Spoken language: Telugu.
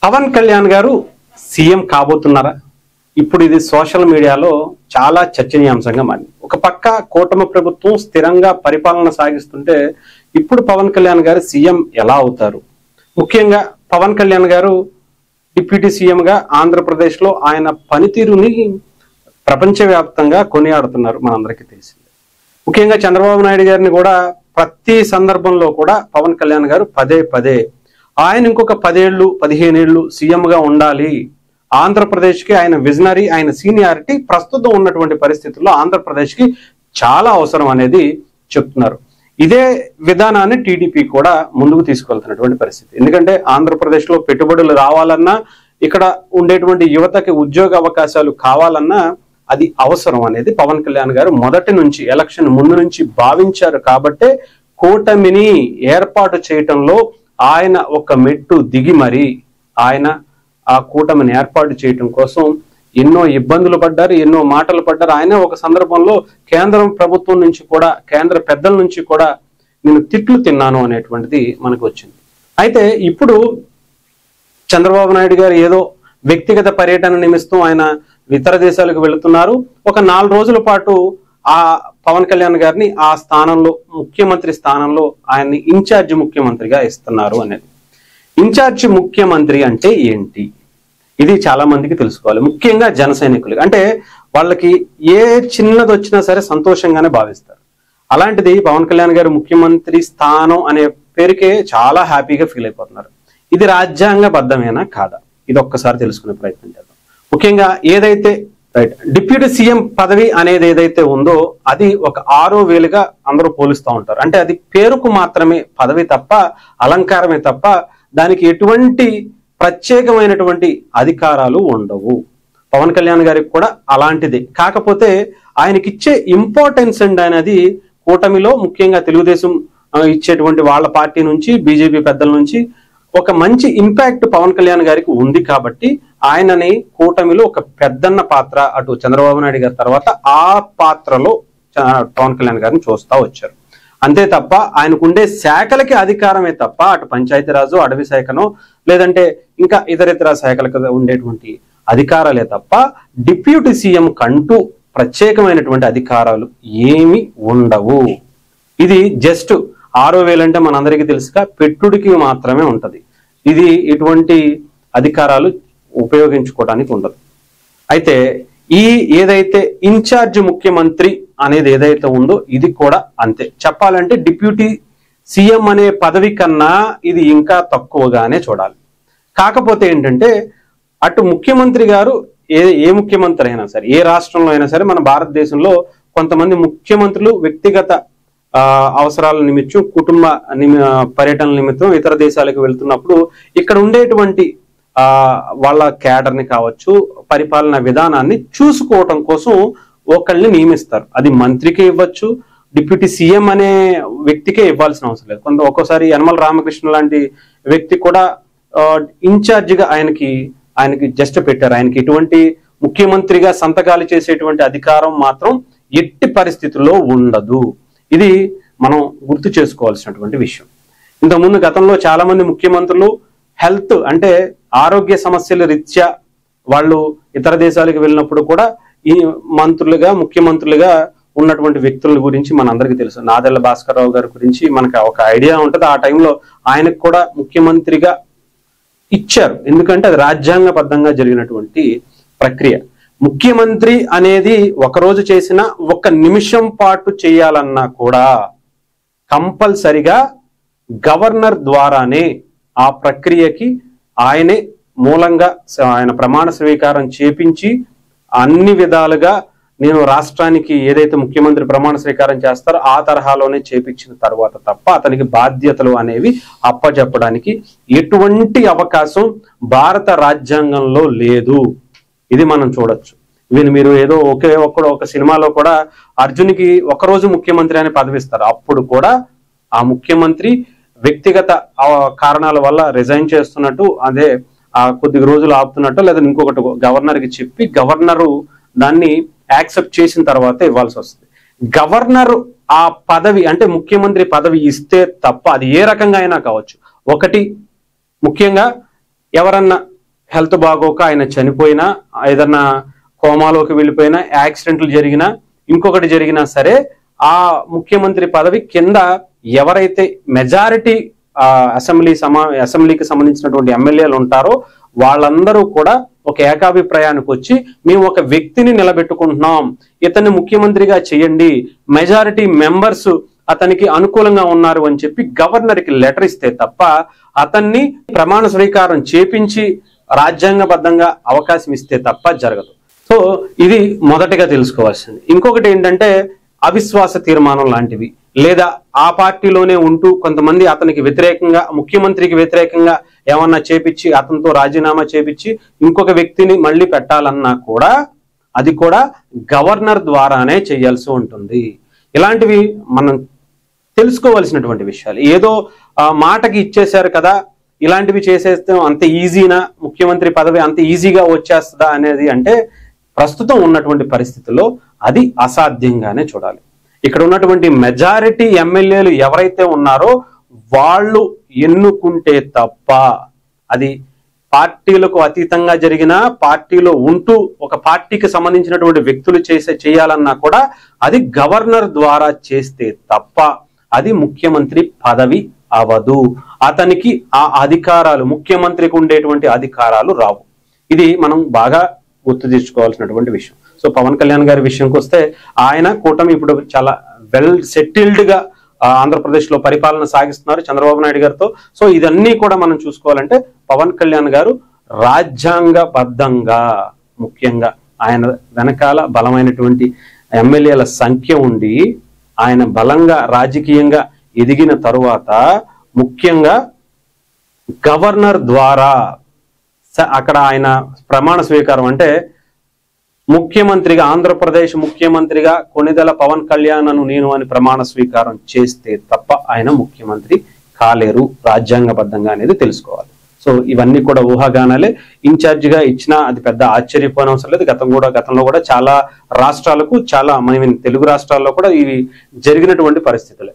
పవన్ కళ్యాణ్ గారు సీఎం కాబోతున్నారా? ఇప్పుడు ఇది సోషల్ మీడియాలో చాలా చర్చనీయాంశంగా మారింది. ఒక పక్క కూటమి ప్రభుత్వం స్థిరంగా పరిపాలన సాగిస్తుంటే ఇప్పుడు పవన్ కళ్యాణ్ గారు సీఎం ఎలా అవుతారు? ముఖ్యంగా పవన్ కళ్యాణ్ గారు డిప్యూటీ సీఎంగా ఆంధ్రప్రదేశ్లో ఆయన పనితీరుని ప్రపంచవ్యాప్తంగా కొనియాడుతున్నారు, మనందరికీ తెలిసిందే. ముఖ్యంగా చంద్రబాబు నాయుడు గారిని కూడా ప్రతి సందర్భంలో కూడా పవన్ కళ్యాణ్ గారు పదే పదే ఆయన ఇంకొక 10 ఏళ్ళు 15 ఏళ్ళు సీఎంగా ఉండాలి, ఆంధ్రప్రదేశ్కి ఆయన విజనరీ, ఆయన సీనియారిటీ ప్రస్తుతం ఉన్నటువంటి పరిస్థితుల్లో ఆంధ్రప్రదేశ్కి చాలా అవసరం అనేది చెప్తున్నారు. ఇదే విధానాన్ని టీడీపీ కూడా ముందుకు తీసుకెళ్తున్నటువంటి పరిస్థితి. ఎందుకంటే ఆంధ్రప్రదేశ్లో పెట్టుబడులు రావాలన్నా, ఇక్కడ ఉండేటువంటి యువతకి ఉద్యోగ అవకాశాలు కావాలన్నా అది అవసరం అనేది పవన్ కళ్యాణ్ గారు మొదటి నుంచి, ఎలక్షన్ ముందు నుంచి భావించారు. కాబట్టే కూటమిని ఏర్పాటు చేయటంలో ఆయన ఒక మెట్టు దిగి మరి ఆయన ఆ కూటమిని ఏర్పాటు చేయటం కోసం ఎన్నో ఇబ్బందులు పడ్డారు, ఎన్నో మాటలు పడ్డారు. ఆయన ఒక సందర్భంలో కేంద్రం ప్రభుత్వం నుంచి కూడా, కేంద్ర పెద్దల నుంచి కూడా నేను తిట్లు తిన్నాను అనేటువంటిది మనకు వచ్చింది. అయితే ఇప్పుడు చంద్రబాబు నాయుడు గారు ఏదో వ్యక్తిగత పర్యటన నిమిత్తం ఆయన ఇతర దేశాలకు వెళుతున్నారు. ఒక 4 రోజుల పాటు ఆ పవన్ కళ్యాణ్ గారిని ఆ స్థానంలో, ముఖ్యమంత్రి స్థానంలో ఆయన్ని ఇన్ఛార్జ్ ముఖ్యమంత్రిగా ఇస్తున్నారు అనేది. ఇన్ఛార్జ్ ముఖ్యమంత్రి అంటే ఏంటి? ఇది చాలా మందికి తెలుసుకోవాలి. ముఖ్యంగా జన సైనికులు అంటే వాళ్ళకి ఏ చిన్నది వచ్చినా సరే సంతోషంగానే భావిస్తారు. అలాంటిది పవన్ కళ్యాణ్ గారు ముఖ్యమంత్రి స్థానం అనే పేరుకే చాలా హ్యాపీగా ఫీల్ అయిపోతున్నారు. ఇది రాజ్యాంగబద్ధమేనా కాదా? ఇది ఒక్కసారి తెలుసుకునే ప్రయత్నం చేద్దాం. ముఖ్యంగా ఏదైతే డిప్యూటీ సీఎం పదవి అనేది ఏదైతే ఉందో అది ఒక 6 వేలుగా అందరూ పోలుస్తూ ఉంటారు. అంటే అది పేరుకు మాత్రమే పదవి తప్ప, అలంకారమే తప్ప దానికి ఎటువంటి ప్రత్యేకమైనటువంటి అధికారాలు ఉండవు. పవన్ కళ్యాణ్ గారికి కూడా అలాంటిదే. కాకపోతే ఆయనకిచ్చే ఇంపార్టెన్స్ అండ్ అనేది కూటమిలో ముఖ్యంగా తెలుగుదేశం ఇచ్చేటువంటి వాళ్ళ పార్టీ నుంచి, బీజేపీ పెద్దల నుంచి ఒక మంచి ఇంపాక్ట్ పవన్ కళ్యాణ్ గారికి ఉంది. కాబట్టి ఆయనని కూటమిలో ఒక పెద్దన్న పాత్ర, అటు చంద్రబాబు నాయుడు గారి తర్వాత ఆ పాత్రలో పవన్ కళ్యాణ్ గారిని చూస్తా వచ్చారు. అంతే తప్ప ఆయనకుండే శాఖలకి అధికారమే తప్ప అటు పంచాయతీరాజు, అటవీ శాఖనో లేదంటే ఇంకా ఇతరితర శాఖలకు ఉండేటువంటి అధికారాలే తప్ప డిప్యూటీ సీఎం కంటూ ప్రత్యేకమైనటువంటి అధికారాలు ఏమి ఉండవు. ఇది జస్ట్ 6 వేలు అంటే మనందరికీ తెలుసుగా పెట్టుడికి మాత్రమే ఉంటది. ఇది ఎటువంటి అధికారాలు ఉపయోగించుకోవడానికి ఉండదు. అయితే ఈ ఏదైతే ఇన్ఛార్జ్ ముఖ్యమంత్రి అనేది ఏదైతే ఉందో ఇది కూడా అంతే. చెప్పాలంటే డిప్యూటీ సీఎం అనే పదవి కన్నా ఇది ఇంకా తక్కువగానే చూడాలి. కాకపోతే ఏంటంటే అటు ముఖ్యమంత్రి గారు ఏ ముఖ్యమంత్రి అయినా సరే, ఏ రాష్ట్రంలో అయినా సరే, మన భారతదేశంలో కొంతమంది ముఖ్యమంత్రులు వ్యక్తిగత అవసరాల నిమిత్తం, కుటుంబ పర్యటనల నిమిత్తం ఇతర దేశాలకు వెళ్తున్నప్పుడు ఇక్కడ ఉండేటువంటి వాళ్ళ క్యాడర్ని కావచ్చు, పరిపాలన విధానాన్ని చూసుకోవటం కోసం ఒకళ్ళని నియమిస్తారు. అది మంత్రికి ఇవ్వచ్చు, డిప్యూటీ సీఎం అనే వ్యక్తికే ఇవ్వాల్సిన అవసరం లేదు. ఒక్కోసారి యనమల రామకృష్ణ లాంటి వ్యక్తి కూడా ఇన్ఛార్జిగా ఆయనకి జస్ట్ పెట్టారు. ఆయనకి ఎటువంటి ముఖ్యమంత్రిగా సంతకాలు చేసేటువంటి అధికారం మాత్రం ఎట్టి పరిస్థితుల్లో ఉండదు. ఇది మనం గుర్తు చేసుకోవాల్సినటువంటి విషయం. ఇంతకుముందు గతంలో చాలా మంది ముఖ్యమంత్రులు హెల్త్ అంటే ఆరోగ్య సమస్యల రీత్యా వాళ్ళు ఇతర దేశాలకు వెళ్ళినప్పుడు కూడా ఈ మంత్రులుగా, ముఖ్యమంత్రులుగా ఉన్నటువంటి వ్యక్తుల గురించి మనందరికీ తెలుసు. నాదెళ్ల భాస్కర్ రావు గారి గురించి మనకు ఒక ఐడియా ఉంటుంది. ఆ టైంలో ఆయనకు కూడా ముఖ్యమంత్రిగా ఇచ్చారు. ఎందుకంటే అది రాజ్యాంగబద్ధంగా జరిగినటువంటి ప్రక్రియ. ముఖ్యమంత్రి అనేది ఒకరోజు చేసిన 1 నిమిషం పాటు చేయాలన్నా కూడా కంపల్సరిగా గవర్నర్ ద్వారానే ఆ ప్రక్రియకి ఆయనే మూలంగా ఆయన ప్రమాణ స్వీకారం చేపించి అన్ని విధాలుగా నేను రాష్ట్రానికి ఏదైతే ముఖ్యమంత్రి ప్రమాణ స్వీకారం చేస్తారో ఆ తరహాలోనే చేపించిన తర్వాత తప్ప అతనికి బాధ్యతలు అనేవి అప్పచెప్పడానికి ఎటువంటి అవకాశం భారత రాజ్యాంగంలో లేదు. ఇది మనం చూడొచ్చు. మీరు ఏదో ఒక సినిమాలో కూడా అర్జున్కి ఒకరోజు ముఖ్యమంత్రి అని పదవిస్తారు. అప్పుడు కూడా ఆ ముఖ్యమంత్రి వ్యక్తిగత కారణాల వల్ల రిజైన్ చేస్తున్నట్టు, అదే కొద్ది రోజులు ఆపుతున్నట్టు, లేదా ఇంకొకటి గవర్నర్కి చెప్పి గవర్నరు దాన్ని యాక్సెప్ట్ చేసిన తర్వాత ఇవ్వాల్సి వస్తుంది. గవర్నర్ ఆ పదవి అంటే ముఖ్యమంత్రి పదవి ఇస్తే తప్ప అది ఏ రకంగా అయినా కావచ్చు. ఒకటి ముఖ్యంగా ఎవరన్నా హెల్త్ బాగోక ఆయన చనిపోయినా, ఏదన్నా కోమాలోకి వెళ్ళిపోయినా, యాక్సిడెంట్లు జరిగినా, ఇంకొకటి జరిగినా సరే ఆ ముఖ్యమంత్రి పదవి కింద ఎవరైతే మెజారిటీ అసెంబ్లీకి సంబంధించినటువంటి ఎమ్మెల్యేలు ఉంటారో వాళ్ళందరూ కూడా ఒక ఏకాభిప్రాయానికి వచ్చి మేము ఒక వ్యక్తిని నిలబెట్టుకుంటున్నాం, ఇతన్ని ముఖ్యమంత్రిగా చేయండి, మెజారిటీ మెంబర్స్ అతనికి అనుకూలంగా ఉన్నారు అని చెప్పి గవర్నర్కి లెటర్ ఇస్తే తప్ప అతన్ని ప్రమాణ స్వీకారం చేపించి రాజ్యాంగబద్ధంగా అవకాశం ఇస్తే తప్ప జరగదు. సో ఇది మొదటిగా తెలుసుకోవాల్సింది. ఇంకొకటి ఏంటంటే అవిశ్వాస తీర్మానం లాంటివి, లేదా ఆ పార్టీలోనే ఉంటూ కొంతమంది అతనికి వ్యతిరేకంగా, ముఖ్యమంత్రికి వ్యతిరేకంగా ఏమన్నా చేపించి అతనితో రాజీనామా చేపించి ఇంకొక వ్యక్తిని మళ్ళీ పెట్టాలన్నా కూడా అది కూడా గవర్నర్ ద్వారానే చేయాల్సి ఉంటుంది. ఇలాంటివి మనం తెలుసుకోవాల్సినటువంటి విషయాలు. ఏదో మాటకి ఇచ్చేశారు కదా, ఇలాంటివి చేసేస్తే అంత ఈజీనా, ముఖ్యమంత్రి పదవి అంత ఈజీగా వచ్చేస్తుందా అనేది అంటే ప్రస్తుతం ఉన్నటువంటి పరిస్థితుల్లో అది అసాధ్యంగానే చూడాలి. ఇక్కడ ఉన్నటువంటి మెజారిటీ ఎమ్మెల్యేలు ఎవరైతే ఉన్నారో వాళ్ళు ఎన్నుకుంటే తప్ప, అది పార్టీలకు అతీతంగా జరిగిన, పార్టీలో ఉంటూ ఒక పార్టీకి సంబంధించినటువంటి వ్యక్తులు చేయాలన్నా కూడా అది గవర్నర్ ద్వారా చేస్తే తప్ప అది ముఖ్యమంత్రి పదవి అవదు. అతనికి ఆ అధికారాలు, ముఖ్యమంత్రికి ఉండేటువంటి అధికారాలు రావు. ఇది మనం బాగా గుర్తు తెచ్చుకోవాల్సినటువంటి విషయం. సో పవన్ కళ్యాణ్ గారి విషయంకి వస్తే ఆయన కూటమి ఇప్పుడు చాలా వెల్ సెటిల్డ్ గా ఆంధ్రప్రదేశ్ లో పరిపాలన సాగిస్తున్నారు చంద్రబాబు నాయుడు గారితో. సో ఇదన్నీ కూడా మనం చూసుకోవాలంటే పవన్ కళ్యాణ్ గారు రాజ్యాంగబద్ధంగా, ముఖ్యంగా ఆయన వెనకాల బలమైనటువంటి ఎమ్మెల్యేల సంఖ్య ఉండి ఆయన బలంగా రాజకీయంగా ఎదిగిన తరువాత ముఖ్యంగా గవర్నర్ ద్వారా అక్కడ ఆయన ప్రమాణ స్వీకారం అంటే ముఖ్యమంత్రిగా, ఆంధ్రప్రదేశ్ ముఖ్యమంత్రిగా కొణిదెల పవన్ కళ్యాణ్ నేను అని ప్రమాణ స్వీకారం చేస్తే తప్ప ఆయన ముఖ్యమంత్రి కాలేరు రాజ్యాంగబద్ధంగా అనేది తెలుసుకోవాలి. సో ఇవన్నీ కూడా ఊహాగానాలే. ఇన్ఛార్జిగా ఇచ్చినా అది పెద్ద ఆశ్చర్యపోయిన అవసరం లేదు. గతంలో కూడా చాలా రాష్ట్రాలకు, చాలా తెలుగు రాష్ట్రాల్లో కూడా ఇవి జరిగినటువంటి పరిస్థితులే.